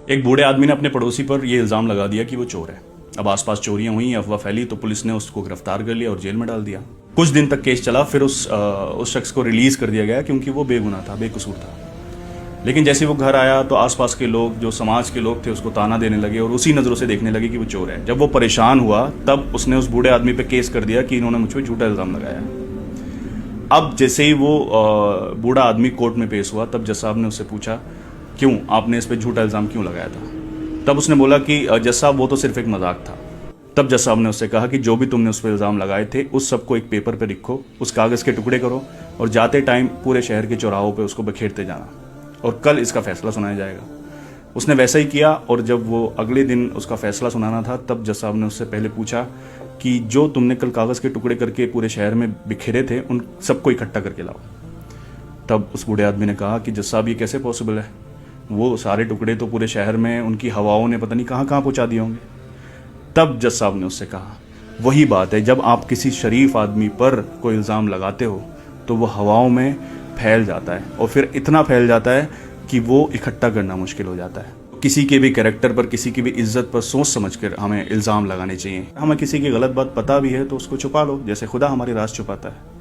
एक बूढ़े आदमी ने अपने पड़ोसी पर यह इल्ज़ाम लगा दिया कि वो चोर है। अब आसपास चोरियां हुई, अफवाह फैली तो पुलिस ने उसको गिरफ्तार कर लिया और जेल में डाल दिया। कुछ दिन तक केस चला, फिर उस शख्स को रिलीज कर दिया गया क्योंकि वो बेगुनाह था, बेकसूर था। लेकिन जैसे वो घर आया तो आसपास के लोग, जो समाज के लोग थे, उसको ताना देने लगे और उसी नज़रों से देखने लगे कि वो चोर है। जब वो परेशान हुआ तब उसने उस बूढ़े आदमी पे केस कर दिया कि इन्होंने मुझ पर झूठा इल्ज़ाम लगाया। अब जैसे ही वो बूढ़ा आदमी कोर्ट में पेश हुआ तब जज साहब ने उससे पूछा, क्यों आपने इस पर झूठा इल्ज़ाम क्यों लगाया था? तब उसने बोला कि जज साहब वो तो सिर्फ एक मजाक था। तब जज साहब ने उससे कहा कि जो भी तुमने उस पर इल्ज़ाम लगाए थे उस सबको एक पेपर पे लिखो, उस कागज़ के टुकड़े करो और जाते टाइम पूरे शहर के चौराहों पे उसको बखेरते जाना और कल इसका फैसला सुनाया जाएगा। उसने वैसा ही किया और जब वो अगले दिन उसका फैसला सुनाना था तब जज साहब ने उससे पहले पूछा कि जो तुमने कल कागज़ के टुकड़े करके पूरे शहर में बिखेरे थे उन सबको इकट्ठा करके लाओ। तब उस बूढ़े आदमी ने कहा कि जज साहब ये कैसे पॉसिबल है, वो सारे टुकड़े तो पूरे शहर में उनकी हवाओं ने पता नहीं कहाँ कहाँ पहुँचा दिए होंगे। तब जज साहब ने उससे कहा, वही बात है, जब आप किसी शरीफ आदमी पर कोई इल्ज़ाम लगाते हो तो वो हवाओं में फैल जाता है और फिर इतना फैल जाता है कि वो इकट्ठा करना मुश्किल हो जाता है। किसी के भी कैरेक्टर पर, किसी की भी इज्जत पर सोच समझकर हमें इल्ज़ाम लगाने चाहिए। हमें किसी की गलत बात पता भी है तो उसको छुपा लो, जैसे खुदा हमारी राज छुपाता है।